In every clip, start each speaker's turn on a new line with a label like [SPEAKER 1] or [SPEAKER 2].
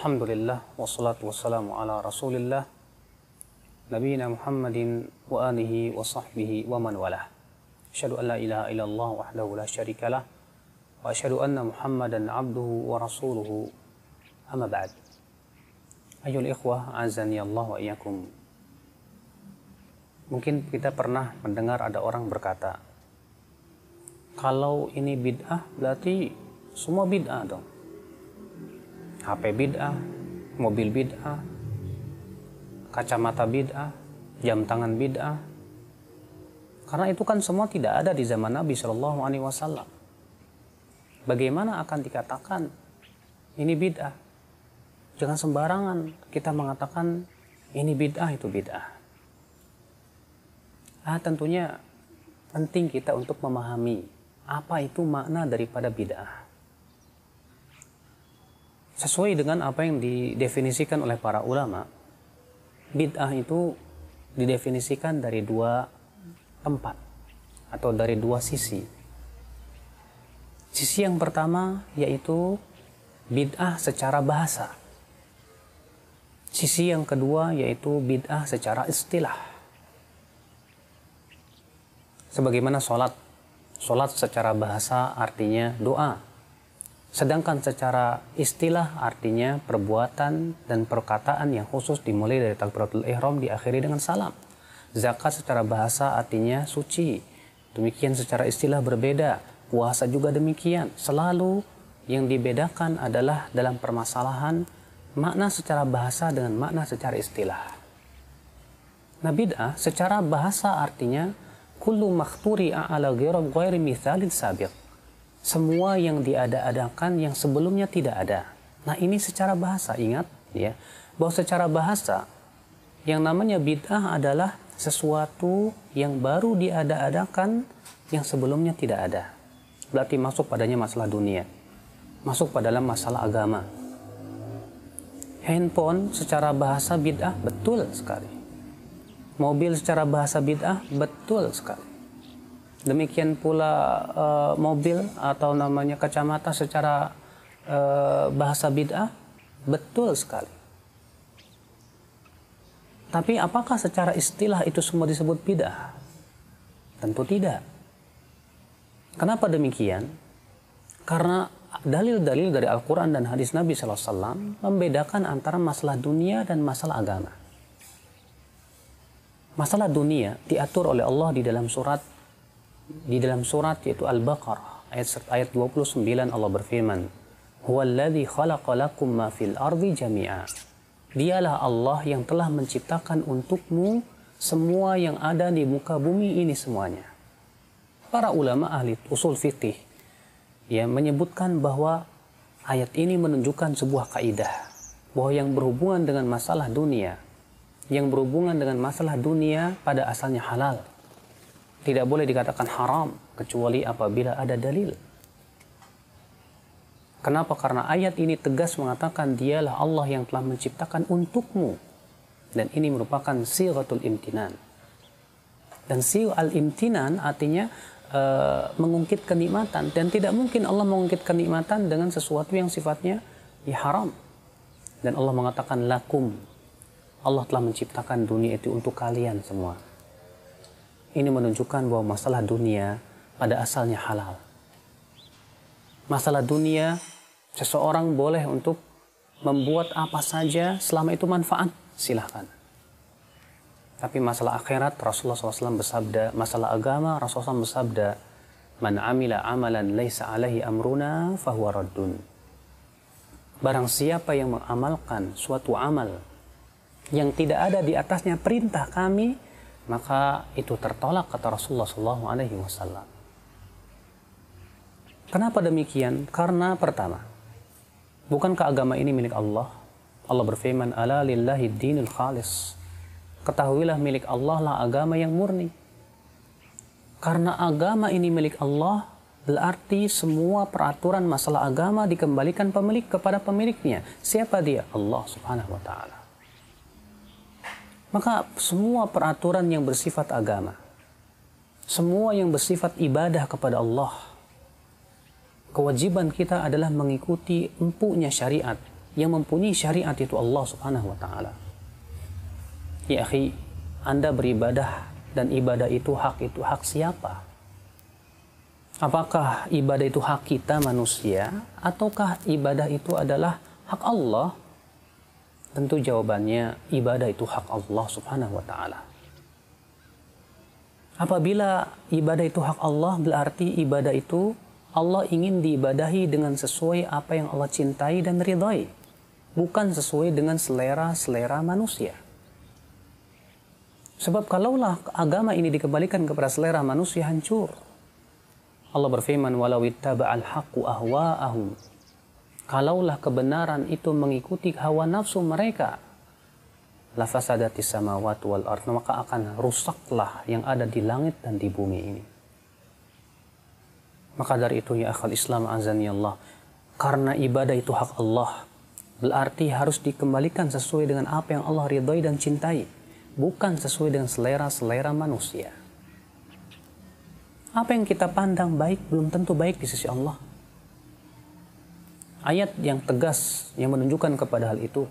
[SPEAKER 1] Alhamdulillah wassalatu wassalamu ala Rasulillah nabiyina Muhammadin wa alihi wa sahbihi wa man walah. Asyhadu an la ilaha illallah wahdahu la syarikalah wa asyhadu anna Muhammadan abduhu wa rasuluhu. Amma ba'd. Ayyuhal ikhwah, azani Allah wa iyyakum. Mungkin kita pernah mendengar ada orang berkata, kalau ini bid'ah berarti semua bid'ah dong. HP bid'ah, mobil bid'ah, kacamata bid'ah, jam tangan bid'ah. Karena itu kan semua tidak ada di zaman Nabi Shallallahu Alaihi Wasallam. Bagaimana akan dikatakan ini bid'ah? Jangan sembarangan kita mengatakan ini bid'ah, itu bid'ah. Tentunya penting kita untuk memahami apa itu makna daripada bid'ah. Sesuai dengan apa yang didefinisikan oleh para ulama, bid'ah itu didefinisikan dari dua tempat atau dari dua sisi. Sisi yang pertama yaitu bid'ah secara bahasa. Sisi yang kedua yaitu bid'ah secara istilah. Sebagaimana sholat. Sholat secara bahasa artinya doa. Sedangkan secara istilah artinya perbuatan dan perkataan yang khusus dimulai dari takbiratul ihram diakhiri dengan salam. Zakat secara bahasa artinya suci. Demikian secara istilah berbeda. Puasa juga demikian. Selalu yang dibedakan adalah dalam permasalahan makna secara bahasa dengan makna secara istilah. Nah, bid'ah secara bahasa artinya kullu makhturi'a ala ghairi mithalin sabiq. Semua yang diada-adakan yang sebelumnya tidak ada. Nah, ini secara bahasa, ingat ya, bahwa secara bahasa yang namanya bid'ah adalah sesuatu yang baru diada-adakan yang sebelumnya tidak ada. Berarti masuk padanya masalah dunia, masuk pada dalam masalah agama. Handphone secara bahasa bid'ah, betul sekali. Mobil secara bahasa bid'ah, betul sekali. Demikian pula mobil atau namanya kacamata secara bahasa bid'ah, betul sekali. Tapi apakah secara istilah itu semua disebut bid'ah? Tentu tidak. Kenapa demikian? Karena dalil-dalil dari Al-Quran dan hadis Nabi SAW membedakan antara masalah dunia dan masalah agama. Masalah dunia diatur oleh Allah di dalam surat yaitu Al-Baqarah ayat 29. Allah berfirman, huwallazi khalaqa lakum ma fil ardi jami'a. Dialah Allah yang telah menciptakan untukmu semua yang ada di muka bumi ini semuanya. Para ulama ahli usul fikih menyebutkan bahwa ayat ini menunjukkan sebuah kaidah bahwa yang berhubungan dengan masalah dunia, pada asalnya halal. Tidak boleh dikatakan haram kecuali apabila ada dalil. Kenapa? Karena ayat ini tegas mengatakan dialah Allah yang telah menciptakan untukmu. Dan ini merupakan sighatul imtinan. Dan sighal imtinan artinya mengungkit kenikmatan. Dan tidak mungkin Allah mengungkit kenikmatan dengan sesuatu yang sifatnya haram. Dan Allah mengatakan lakum. Allah telah menciptakan dunia itu untuk kalian semua. Ini menunjukkan bahwa masalah dunia pada asalnya halal. Masalah dunia, seseorang boleh untuk membuat apa saja selama itu manfaat, silahkan. Tapi masalah akhirat, Rasulullah SAW bersabda, masalah agama, Rasulullah SAW bersabda, man amila amalan laisa alaihi amruna fahuwa raddun. Barang siapa yang mengamalkan suatu amal yang tidak ada di atasnya perintah kami, maka itu tertolak, kata Rasulullah SAW. Kenapa demikian? Karena pertama, bukankah agama ini milik Allah? Allah berfirman, ala lillahi dinul khalis. Ketahuilah milik Allah lah agama yang murni. Karena agama ini milik Allah, berarti semua peraturan masalah agama dikembalikan pemilik kepada pemiliknya. Siapa dia? Allah Subhanahu wa Ta'ala. Maka semua peraturan yang bersifat agama, semua yang bersifat ibadah kepada Allah, kewajiban kita adalah mengikuti empuknya syariat Yang mempunyai syariat itu Allah Subhanahu wa taala. Ya akhi, Anda beribadah dan ibadah itu hak siapa? Apakah ibadah itu hak kita manusia ataukah ibadah itu adalah hak Allah? Tentu jawabannya ibadah itu hak Allah Subhanahu wa taala. Apabila ibadah itu hak Allah, berarti ibadah itu Allah ingin diibadahi dengan sesuai apa yang Allah cintai dan ridhai, bukan sesuai dengan selera manusia. Sebab kalaulah agama ini dikembalikan kepada selera manusia, hancur. Allah berfirman, walau ittaba'al haqqu ahwa'ahum. Kalaulah kebenaran itu mengikuti hawa nafsu mereka, la fasadatis samawati wal ardh, maka akan rusaklah yang ada di langit dan di bumi ini. Maka dari itu ya akhal Islam azani Allah, karena ibadah itu hak Allah, berarti harus dikembalikan sesuai dengan apa yang Allah ridhai dan cintai, bukan sesuai dengan selera manusia. Apa yang kita pandang baik belum tentu baik di sisi Allah. Ayat yang tegas yang menunjukkan kepada hal itu,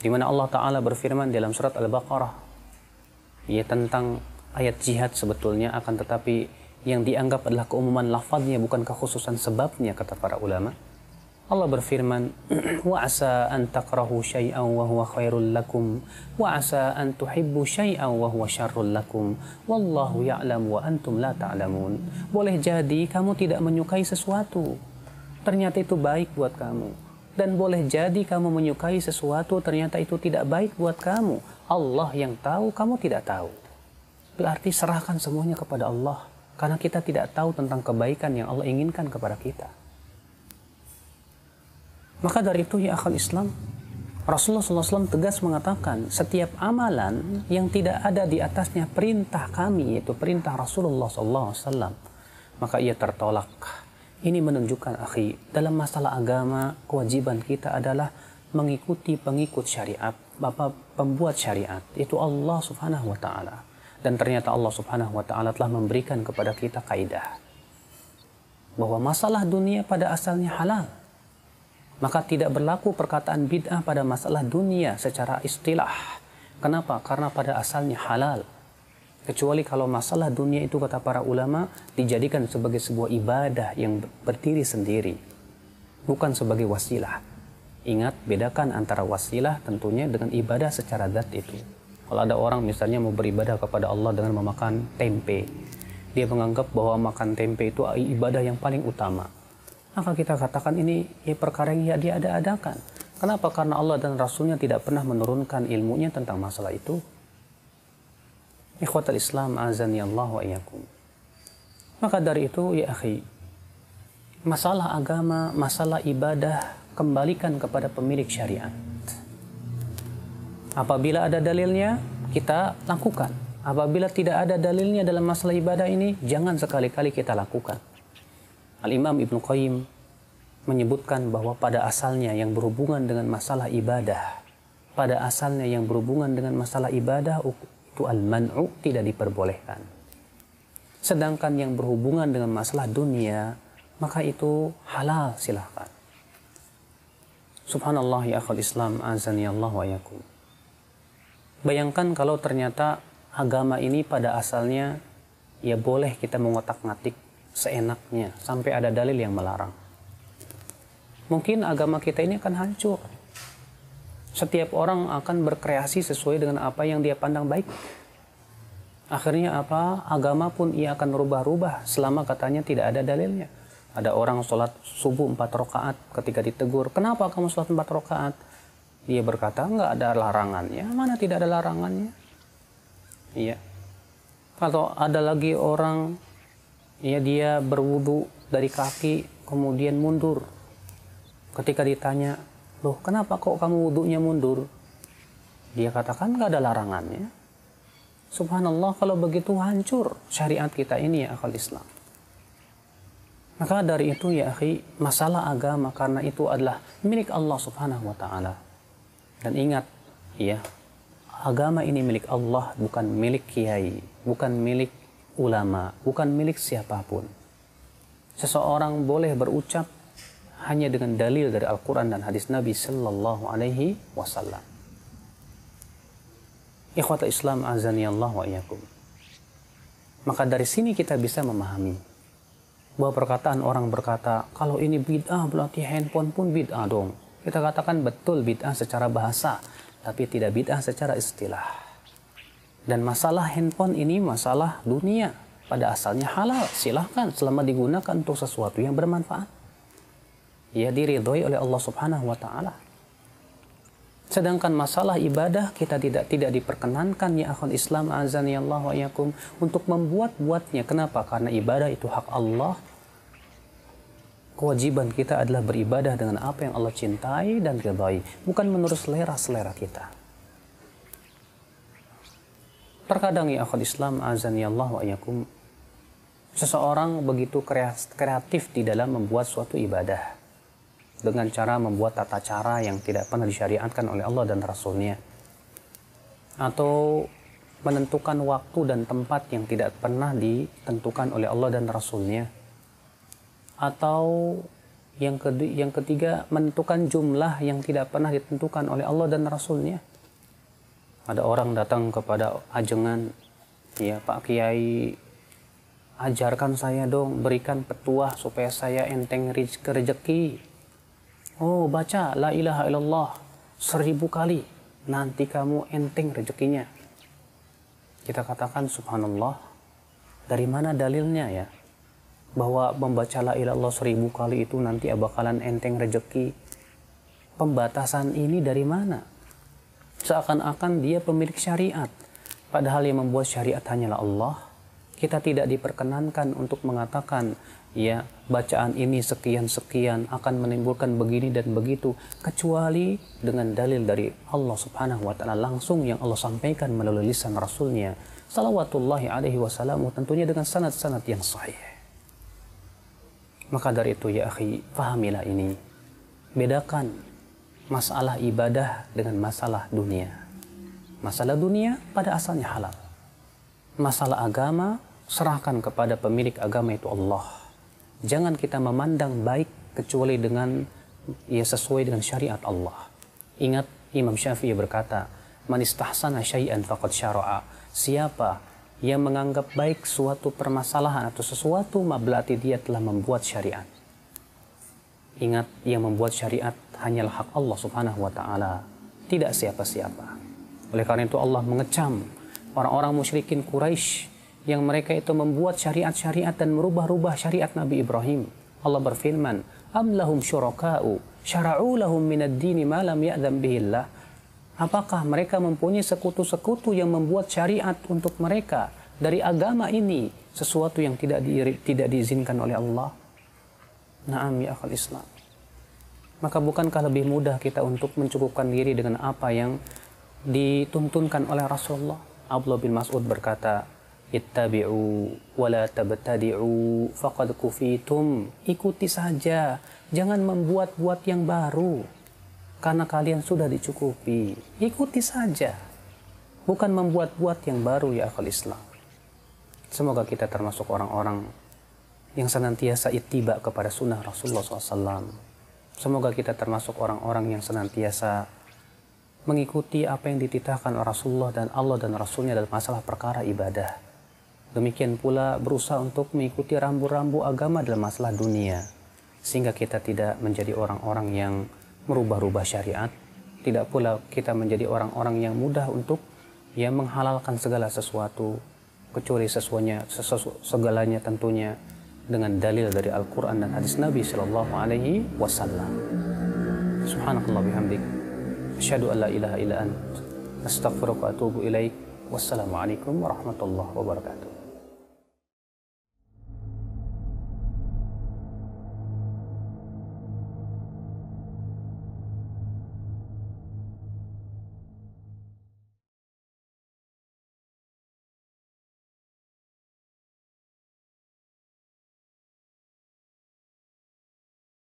[SPEAKER 1] di mana Allah Ta'ala berfirman dalam surat Al-Baqarah, ya tentang ayat jihad sebetulnya, akan tetapi yang dianggap adalah keumuman lafadznya, bukan kekhususan sebabnya, kata para ulama. Allah berfirman, wa asa an takrahu syai'an wa huwa khairul lakum wa asa an tuhibbu syai'an wa huwa syarrul lakum wallahu ya'lam wa antum la ta'lamun. Boleh jadi kamu tidak menyukai sesuatu, ternyata itu baik buat kamu, dan boleh jadi kamu menyukai sesuatu, ternyata itu tidak baik buat kamu. Allah yang tahu, kamu tidak tahu. Berarti serahkan semuanya kepada Allah, karena kita tidak tahu tentang kebaikan yang Allah inginkan kepada kita. Maka dari itu ya akhal Islam, Rasulullah SAW tegas mengatakan, setiap amalan yang tidak ada di atasnya perintah kami, yaitu perintah Rasulullah SAW, maka ia tertolak. Ini menunjukkan, akhi, dalam masalah agama, kewajiban kita adalah mengikuti pengikut syariat, pembuat syariat, itu Allah Subhanahu wa Ta'ala. Dan ternyata Allah Subhanahu wa Ta'ala telah memberikan kepada kita kaidah bahwa masalah dunia pada asalnya halal. Maka tidak berlaku perkataan bid'ah pada masalah dunia secara istilah. Kenapa? Karena pada asalnya halal. Kecuali kalau masalah dunia itu, kata para ulama, dijadikan sebagai sebuah ibadah yang berdiri sendiri, bukan sebagai wasilah. Ingat, bedakan antara wasilah tentunya dengan ibadah secara zat itu. Kalau ada orang misalnya mau beribadah kepada Allah dengan memakan tempe, dia menganggap bahwa makan tempe itu ibadah yang paling utama, maka kita katakan ini perkara yang dia ada-adakan. Kenapa? Karena Allah dan Rasulnya tidak pernah menurunkan ilmunya tentang masalah itu. Ikhwatal Islam azani Allah wa iyyakum. Maka dari itu ya akhi, masalah agama, masalah ibadah, kembalikan kepada pemilik syariat. Apabila ada dalilnya, kita lakukan. Apabila tidak ada dalilnya dalam masalah ibadah ini, jangan sekali-kali kita lakukan. Al-Imam Ibnu Qayyim menyebutkan bahwa pada asalnya yang berhubungan dengan masalah ibadah, pada asalnya yang berhubungan dengan masalah ibadah itu al-man'u, tidak diperbolehkan. Sedangkan yang berhubungan dengan masalah dunia, maka itu halal, silahkan. Subhanallah ya akhul Islam azani Allah wa yakum. Bayangkan kalau ternyata agama ini pada asalnya ya boleh kita mengotak-ngatik seenaknya sampai ada dalil yang melarang. Mungkin agama kita ini akan hancur. Setiap orang akan berkreasi sesuai dengan apa yang dia pandang baik. Akhirnya apa? Agama pun ia akan rubah-rubah selama katanya tidak ada dalilnya. Ada orang sholat subuh 4 rakaat, ketika ditegur, kenapa kamu sholat 4 rakaat? Dia berkata, enggak ada larangannya. Mana tidak ada larangannya? Iya. Kalau ada lagi orang, ya dia berwudu dari kaki, kemudian mundur. Ketika ditanya, loh kenapa kok kamu wudunya mundur? Dia katakan enggak ada larangannya. Subhanallah, kalau begitu hancur syariat kita ini ya akal Islam. Maka dari itu ya akhi, masalah agama karena itu adalah milik Allah Subhanahu wa Ta'ala. Dan ingat ya, agama ini milik Allah, bukan milik kiai, bukan milik ulama, bukan milik siapapun. Seseorang boleh berucap hanya dengan dalil dari Al-Quran dan hadis Nabi Sallallahu Alaihi Wasallam. Ikhwata Islam azani Allah wa iyyakum. Maka dari sini kita bisa memahami bahwa perkataan orang berkata, kalau ini bid'ah berarti handphone pun bid'ah dong. Kita katakan betul bid'ah secara bahasa, tapi tidak bid'ah secara istilah. Dan masalah handphone ini masalah dunia. Pada asalnya halal, silahkan selama digunakan untuk sesuatu yang bermanfaat. Ya diridhoi oleh Allah Subhanahu wa taala. Sedangkan masalah ibadah kita tidak diperkenankan ya akhul Islam azani Allah wa iyyakum untuk membuat-buatnya. Kenapa? Karena ibadah itu hak Allah. Kewajiban kita adalah beribadah dengan apa yang Allah cintai dan ridhai, bukan menurut selera kita. Terkadang ya akhul Islam azani Allah wa iyyakum, seseorang begitu kreatif di dalam membuat suatu ibadah dengan cara membuat tata cara yang tidak pernah disyariatkan oleh Allah dan Rasulnya, atau menentukan waktu dan tempat yang tidak pernah ditentukan oleh Allah dan Rasulnya, atau yang ketiga menentukan jumlah yang tidak pernah ditentukan oleh Allah dan Rasulnya. Ada orang datang kepada ajengan, ya Pak Kiai, ajarkan saya dong, berikan petuah supaya saya enteng rezeki. Oh, baca la ilaha illallah 1000 kali, nanti kamu enteng rezekinya. Kita katakan subhanallah, dari mana dalilnya ya? Bahwa membaca la ilaha illallah 1000 kali itu nanti bakalan enteng rezeki. Pembatasan ini dari mana? Seakan-akan dia pemilik syariat. Padahal yang membuat syariat hanyalah Allah. Kita tidak diperkenankan untuk mengatakan, ya bacaan ini sekian-sekian akan menimbulkan begini dan begitu, kecuali dengan dalil dari Allah Subhanahu wa taala langsung yang Allah sampaikan melalui lisan Rasulnya salawatullahi alaihi wasallam, tentunya dengan sanad-sanad yang sahih. Maka dari itu ya akhi, pahamilah ini. Bedakan masalah ibadah dengan masalah dunia. Masalah dunia pada asalnya halal. Masalah agama serahkan kepada pemilik agama, itu Allah. Jangan kita memandang baik kecuali dengan sesuai dengan syariat Allah. Ingat Imam Syafi'i berkata, "Man istahsana syai'an faqad syara'a." Siapa yang menganggap baik suatu permasalahan atau sesuatu, berarti dia telah membuat syariat. Ingat, yang membuat syariat hanyalah hak Allah Subhanahu wa taala, tidak siapa-siapa. Oleh karena itu Allah mengecam orang-orang musyrikin Quraisy yang mereka itu membuat syariat-syariat dan merubah-rubah syariat Nabi Ibrahim. Allah berfirman, "Am lahum syuraka'u syara'u lahum minad dini ma lam ya'dzam bihillah." Apakah mereka mempunyai sekutu-sekutu yang membuat syariat untuk mereka dari agama ini, sesuatu yang tidak diizinkan oleh Allah? Naam ya akhal Islam. Maka bukankah lebih mudah kita untuk mencukupkan diri dengan apa yang dituntunkan oleh Rasulullah? Abdullah bin Mas'ud berkata, "Ittabi'u wa la tabtadi'u faqad kufitum." Ikuti saja, jangan membuat-buat yang baru, karena kalian sudah dicukupi. Ikuti saja, bukan membuat-buat yang baru ya akhal Islam. Semoga kita termasuk orang-orang yang senantiasa ittiba kepada sunnah Rasulullah SAW. Semoga kita termasuk orang-orang yang senantiasa mengikuti apa yang dititahkan oleh Rasulullah dan Allah dan Rasulnya dalam masalah perkara ibadah. Demikian pula berusaha untuk mengikuti rambu-rambu agama dalam masalah dunia, sehingga kita tidak menjadi orang-orang yang merubah-rubah syariat. Tidak pula kita menjadi orang-orang yang mudah untuk menghalalkan segala sesuatu, kecuali segalanya tentunya dengan dalil dari Al-Quran dan hadis Nabi Sallallahu Alaihi Wasallam. Subhanakallah bihamdik, asyhadu an la ilaha illa ant, astaghfiruka wa atubu ilaik. Wassalamualaikum warahmatullahi wabarakatuh.